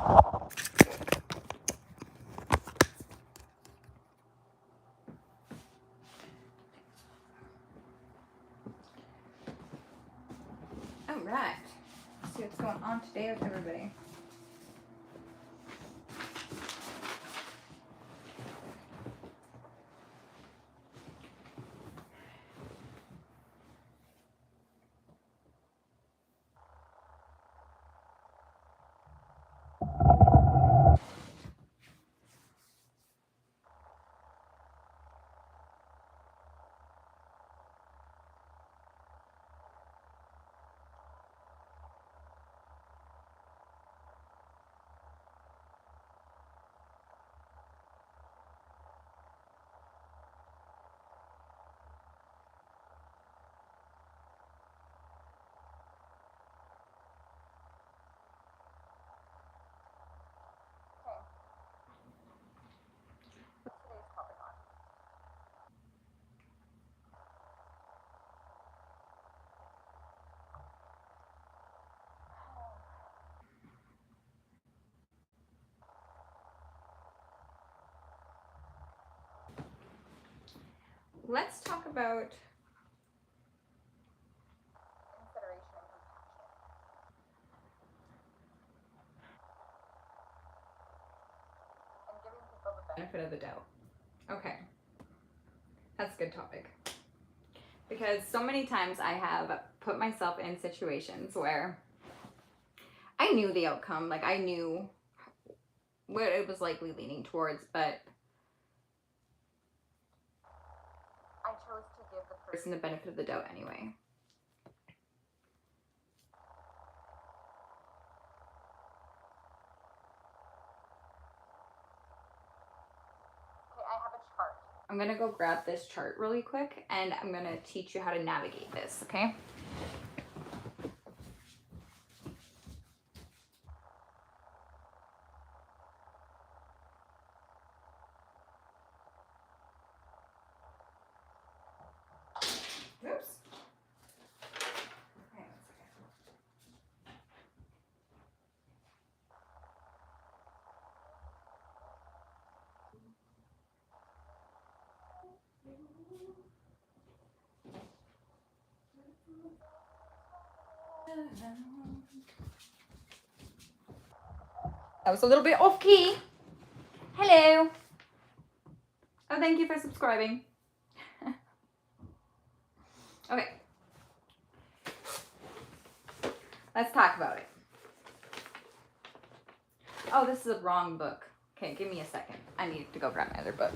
All right. Let's see what's going on today with everybody. Let's talk about consideration and compassion. And giving people the benefit of the doubt. Okay. That's a good topic. Because so many times I have put myself in situations where I knew the outcome, like I knew what it was likely leaning towards, but I chose to give the person the benefit of the doubt anyway. Okay, I have a chart. I'm gonna go grab this chart really quick and I'm gonna teach you how to navigate this, okay? Oops. Okay, one second. That was a little bit off key. Hello. Oh, thank you for subscribing. Okay. Let's talk about it. Oh, this is a wrong book. Okay, give me a second. I need to go grab my other book.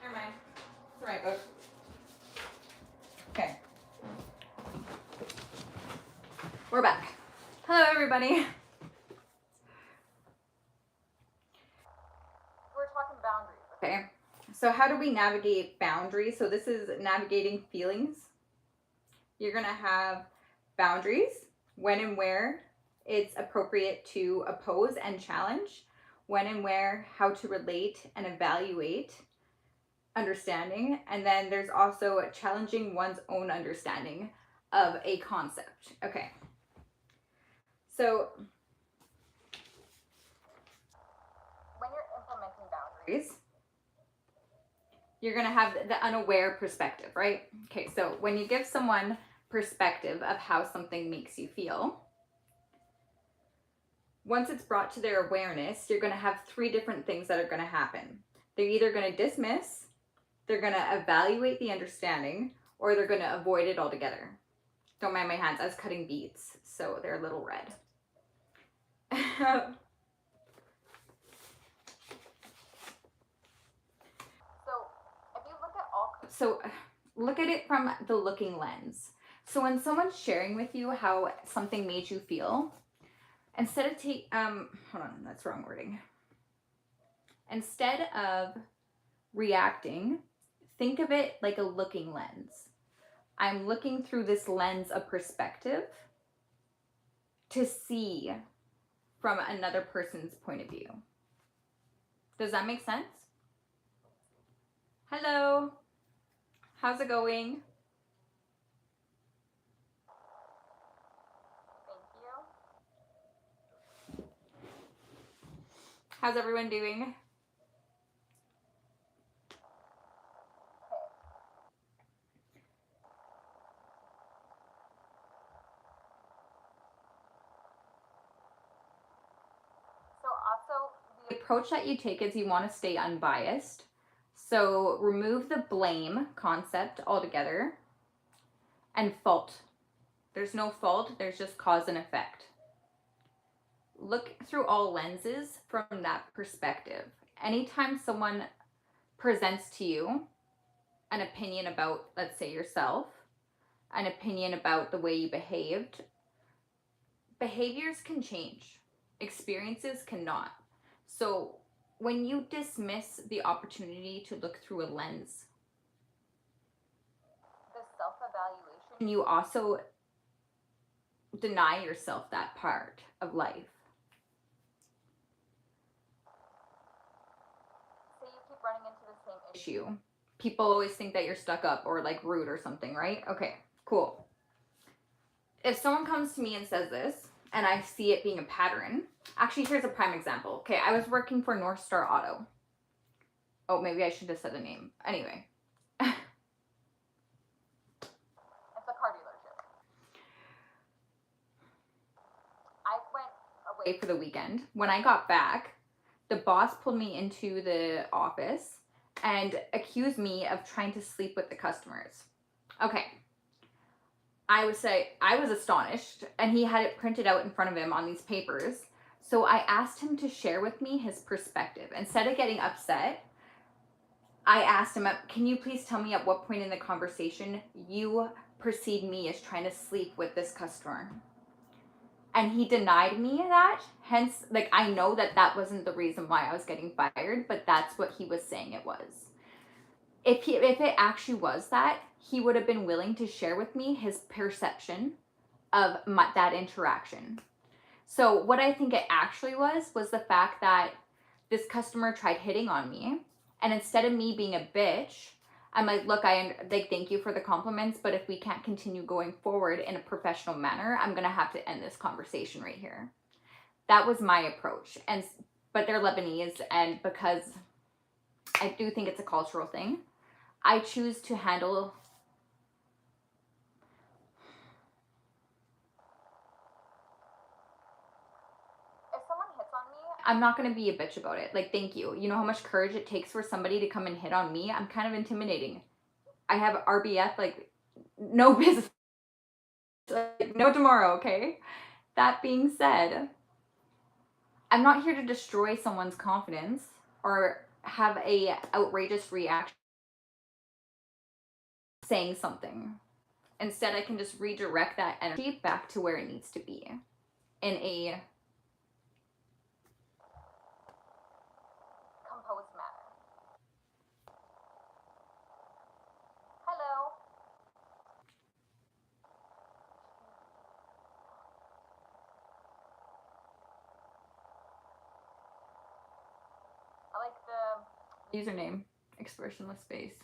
Never mind. It's the right book. Okay. We're back. Hello, everybody. We're talking boundaries. Okay. So how do we navigate boundaries? So this is navigating feelings. You're going to have boundaries, when and where it's appropriate to oppose and challenge, when and where, how to relate and evaluate, understanding, and then there's also challenging one's own understanding of a concept. Okay. So when you're implementing boundaries, you're going to have the unaware perspective, right? Okay, so when you give someone perspective of how something makes you feel, once it's brought to their awareness, you're going to have three different things that are going to happen. They're either going to dismiss, they're going to evaluate the understanding, or they're going to avoid it altogether. Don't mind my hands, I was cutting beads, so they're a little red. So look at it from the looking lens. So when someone's sharing with you how something made you feel, instead of hold on, that's wrong wording. Instead of reacting, think of it like a looking lens. I'm looking through this lens of perspective to see from another person's point of view. Does that make sense? Hello. How's it going? Thank you. How's everyone doing? So also, the approach that you take is you want to stay unbiased. So remove the blame concept altogether and fault. There's no fault, there's just cause and effect. Look through all lenses from that perspective. Anytime someone presents to you an opinion about, let's say, yourself, an opinion about the way you behaved, behaviors can change, experiences cannot. So when you dismiss the opportunity to look through a lens, the self-evaluation, you also deny yourself that part of life. Say you keep running into the same issue. People always think that you're stuck up or like rude or something, right? Okay, cool. If someone comes to me and says this, and I see it being a pattern, actually, here's a prime example. Okay, I was working for North Star Auto. Oh, maybe I should have said the name. Anyway. It's a car dealership. I went away for the weekend. When I got back, the boss pulled me into the office and accused me of trying to sleep with the customers. Okay. I would say I was astonished, and he had it printed out in front of him on these papers. So I asked him to share with me his perspective. Instead of getting upset, I asked him, can you please tell me at what point in the conversation you perceived me as trying to sleep with this customer? And he denied me that. Hence, like, I know that that wasn't the reason why I was getting fired, but that's what he was saying it was. If it actually was that, he would have been willing to share with me his perception of that interaction. So what I think it actually was the fact that this customer tried hitting on me, and instead of me being a bitch, I'm like, look, thank you for the compliments, but if we can't continue going forward in a professional manner, I'm gonna have to end this conversation right here. That was my approach. But they're Lebanese, and because I do think it's a cultural thing, I choose to handle. If someone hits on me, I'm not going to be a bitch about it. Like, thank you. You know how much courage it takes for somebody to come and hit on me? I'm kind of intimidating. I have RBF, like, no business. Like, no tomorrow, okay? That being said, I'm not here to destroy someone's confidence or have a outrageous reaction saying something. Instead, I can just redirect that energy back to where it needs to be in a composed manner. Hello. I like the username, expressionless space.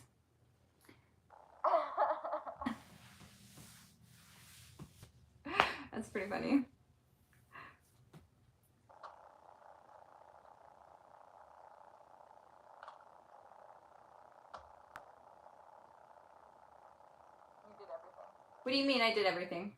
That's pretty funny. You did everything. What do you mean I did everything?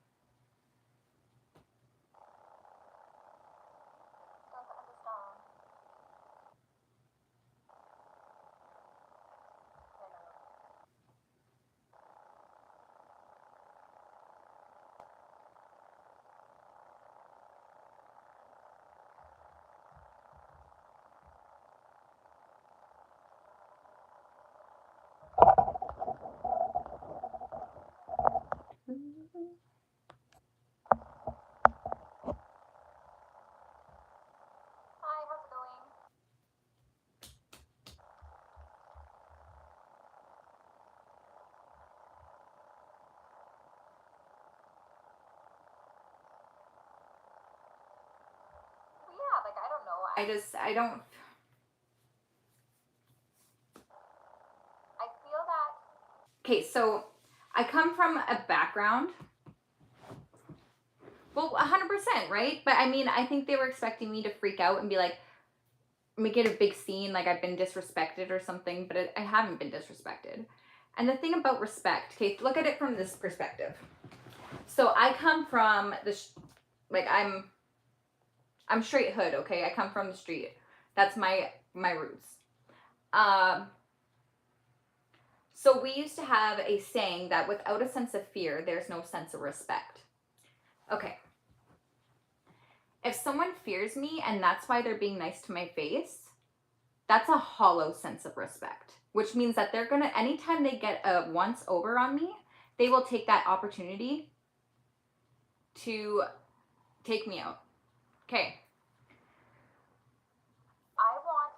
Hi, how's it going? Yeah, like, I don't know. I don't. Okay, so I come from a background. Well, 100%, right? But I mean, I think they were expecting me to freak out and be like, make it a big scene, like I've been disrespected or something, but I haven't been disrespected. And the thing about respect, okay, look at it from this perspective. So I come from like I'm straight hood, okay? I come from the street. That's my roots. So we used to have a saying that without a sense of fear, there's no sense of respect. Okay. If someone fears me and that's why they're being nice to my face, that's a hollow sense of respect, which means that they're gonna, anytime they get a once over on me, they will take that opportunity to take me out. Okay. I want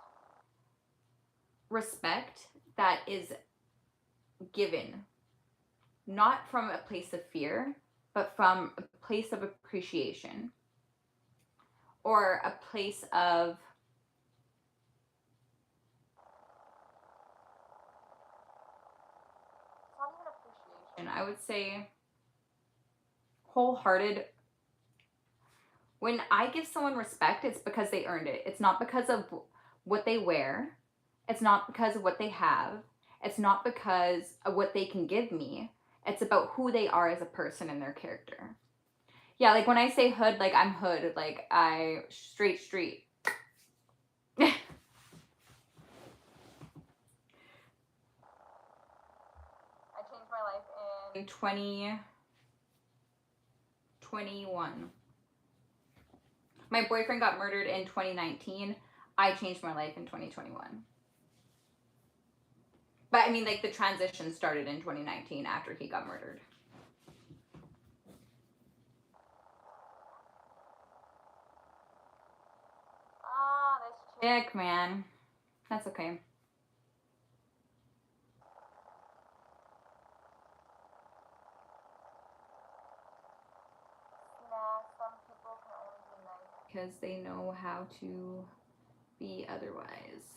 respect that is given, not from a place of fear, but from a place of appreciation or a place of not even appreciation, I would say wholehearted. When I give someone respect, it's because they earned it. It's not because of what they wear. It's not because of what they have. It's not because of what they can give me. It's about who they are as a person and their character. Yeah, like when I say hood, like I'm hood, like I straight street. I changed my life in 2021. My boyfriend got murdered in 2019. I changed my life in 2021. But I mean, like the transition started in 2019 after he got murdered. Ah, this chick, man. That's okay. Nah, some people can only be nice because they know how to be otherwise.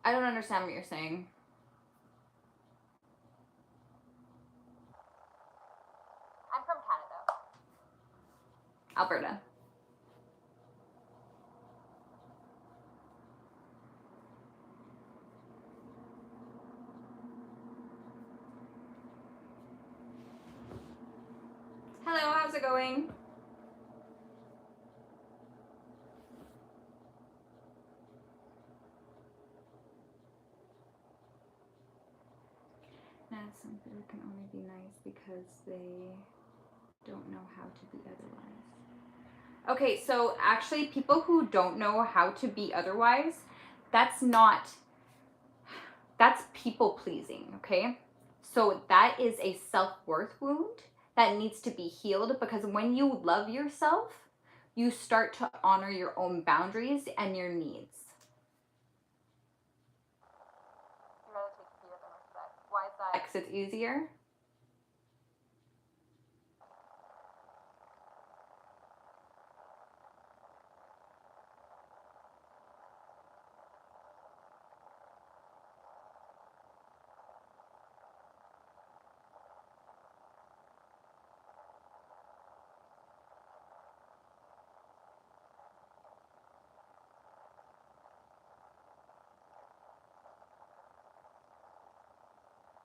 I don't understand what you're saying. I'm from Canada. Alberta. Hello, how's it going? Nah, some people can only be nice because they don't know how to be otherwise. Okay, so actually people who don't know how to be otherwise, that's people pleasing, okay? So that is a self-worth wound that needs to be healed, because when you love yourself, you start to honor your own boundaries and your needs. You'd rather take fear than respect. Why is that? Because it's easier.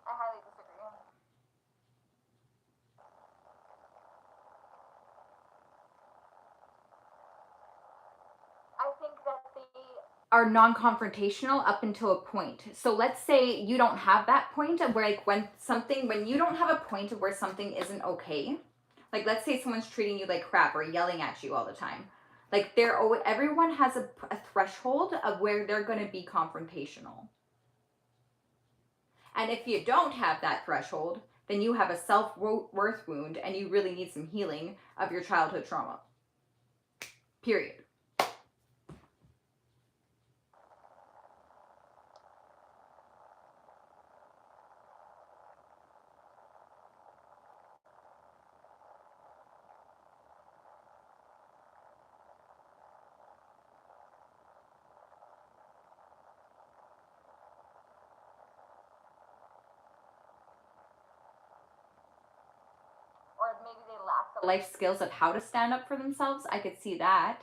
I highly disagree. I think that they are non-confrontational up until a point. So let's say you don't have that point of where, like, when you don't have a point of where something isn't okay. Like, let's say someone's treating you like crap or yelling at you all the time. Like, everyone has a threshold of where they're going to be confrontational. And if you don't have that threshold, then you have a self-worth wound and you really need some healing of your childhood trauma. Period. life skills of how to stand up for themselves. I could see that.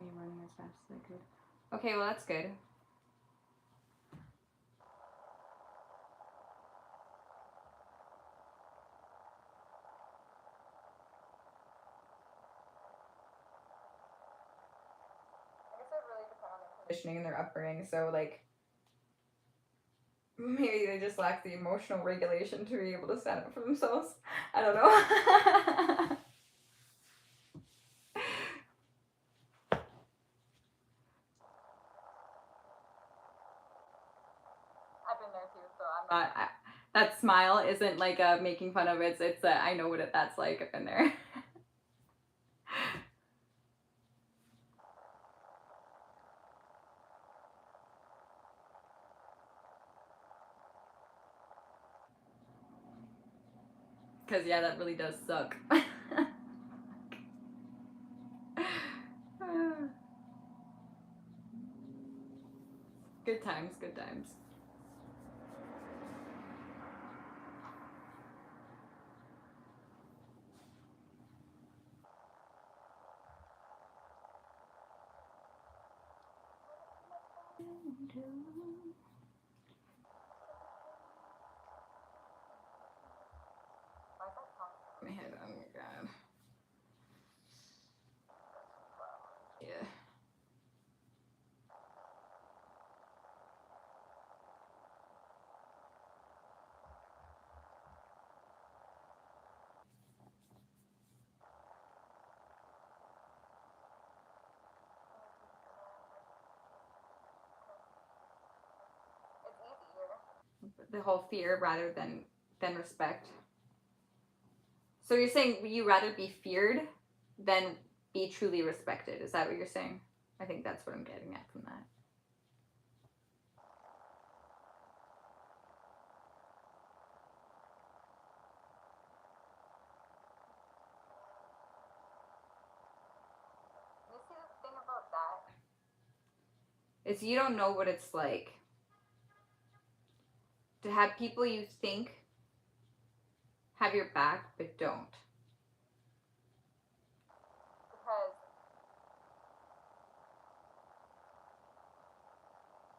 I'm running as fast as I could. Okay, well, that's good. Conditioning in their upbringing, so like maybe they just lack the emotional regulation to be able to stand up for themselves. I don't know. I've been there too, so I'm not. That smile isn't like making fun of it. It's I know what that's like. I've been there. Because yeah, that really does suck. Good times, good times. My head, oh my god. Yeah. The whole fear rather than respect. So you're saying you rather be feared than be truly respected? Is that what you're saying? I think that's what I'm getting at from that. You see, the thing about that is you don't know what it's like to have people you think have your back but don't. Because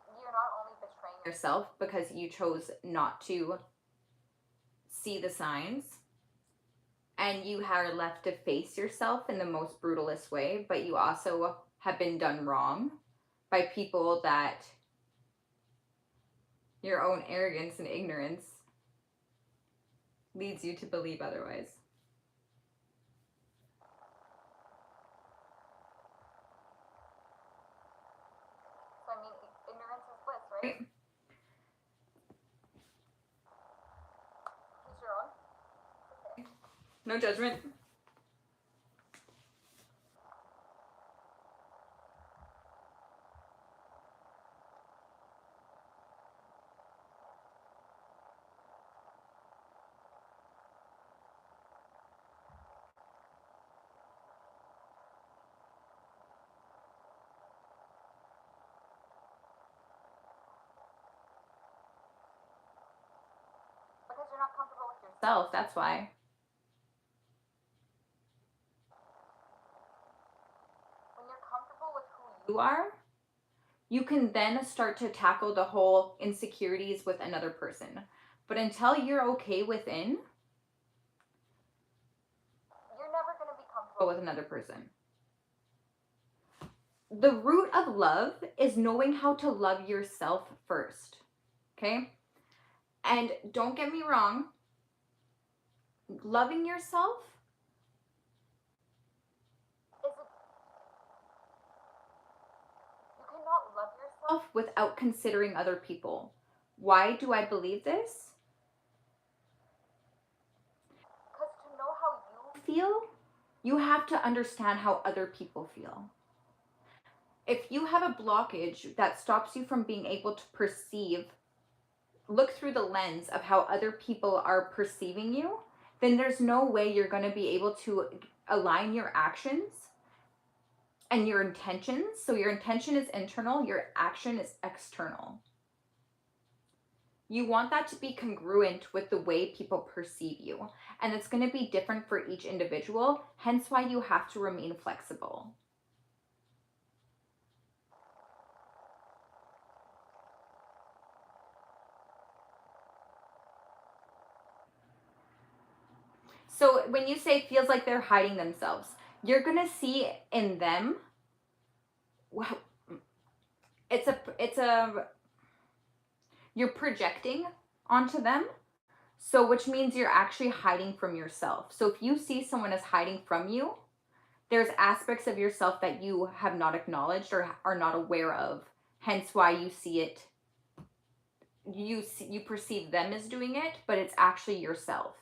you're not only betraying yourself because you chose not to see the signs and you are left to face yourself in the most brutalist way, but you also have been done wrong by people that your own arrogance and ignorance leads you to believe otherwise. So, I mean, ignorance is bliss, right? Each your own. Okay. No judgment. Because you're not comfortable with yourself, that's why. When you're comfortable with who you are, you can then start to tackle the whole insecurities with another person. But until you're okay within, you're never going to be comfortable with another person. The root of love is knowing how to love yourself first. Okay? And don't get me wrong, loving yourself is you cannot love yourself without considering other people. Why do I believe this? Because to know how you feel, you have to understand how other people feel. If you have a blockage that stops you from being able to perceive, look through the lens of how other people are perceiving you, then there's no way you're going to be able to align your actions and your intentions. So your intention is internal, your action is external. You want that to be congruent with the way people perceive you. And it's going to be different for each individual, hence why you have to remain flexible. So when you say feels like they're hiding themselves, you're going to see in them, it's a you're projecting onto them. So which means you're actually hiding from yourself. So if you see someone as hiding from you, there's aspects of yourself that you have not acknowledged or are not aware of. Hence why you see it, you perceive them as doing it, but it's actually yourself.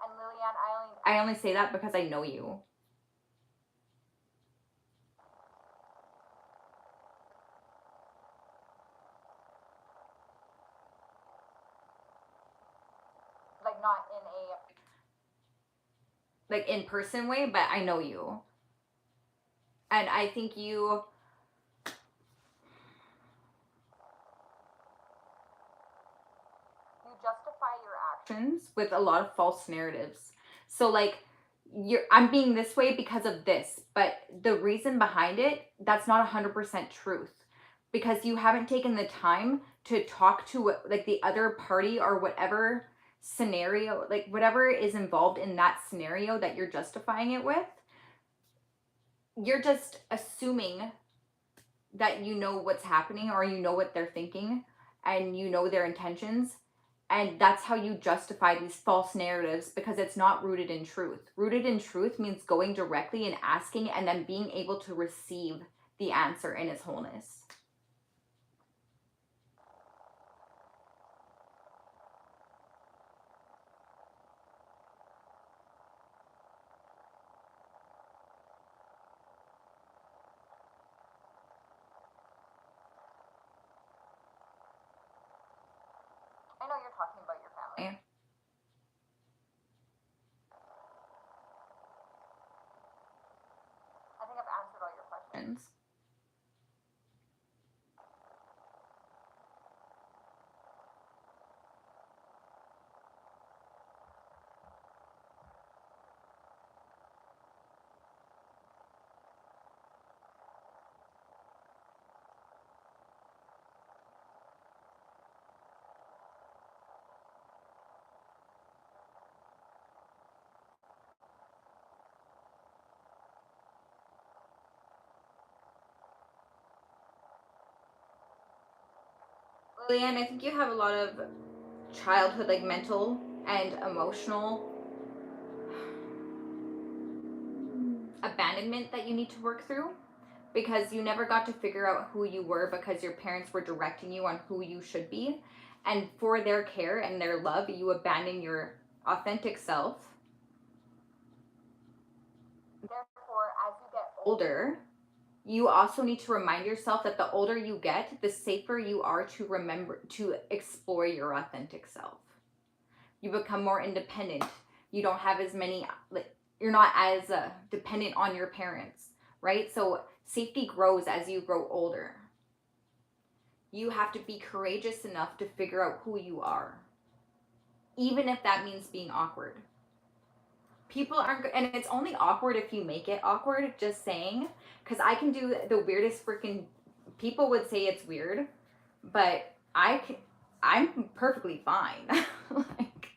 And Lillian, I only say that because I know you. Like not in a like in person way, but I know you. And I think you justify your actions with a lot of false narratives. So like I'm being this way because of this, but the reason behind it, that's not 100% truth, because you haven't taken the time to talk to like the other party or whatever scenario, like whatever is involved in that scenario that you're justifying it with. You're just assuming that you know what's happening or you know what they're thinking and you know their intentions, and that's how you justify these false narratives, because it's not rooted in truth. Rooted in truth means going directly and asking and then being able to receive the answer in its wholeness. I know you're talking about your family. I think I've answered all your questions. Lillian, I think you have a lot of childhood, like mental and emotional abandonment that you need to work through, because you never got to figure out who you were because your parents were directing you on who you should be. And for their care and their love, you abandon your authentic self. Therefore, as you get older, you also need to remind yourself that the older you get, the safer you are to remember to explore your authentic self. You become more independent. You don't have as many, like, you're not as dependent on your parents, right? So safety grows as you grow older. You have to be courageous enough to figure out who you are, even if that means being awkward. People aren't, and it's only awkward if you make it awkward, just saying, because I can do the weirdest freaking, people would say it's weird, but I'm perfectly fine. Like,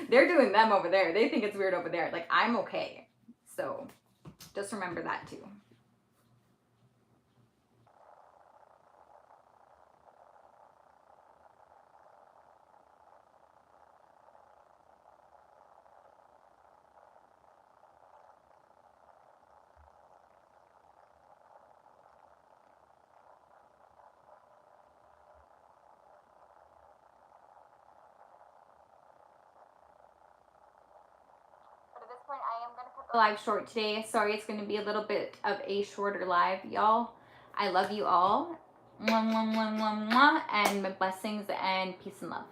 they're doing them over there. They think it's weird over there. Like, I'm okay. So just remember that too. But at this point, I am going to cut the live short today. Sorry, it's going to be a little bit of a shorter live, y'all. I love you all. Mwah, mwah, mwah, mwah, mwah, and blessings and peace and love.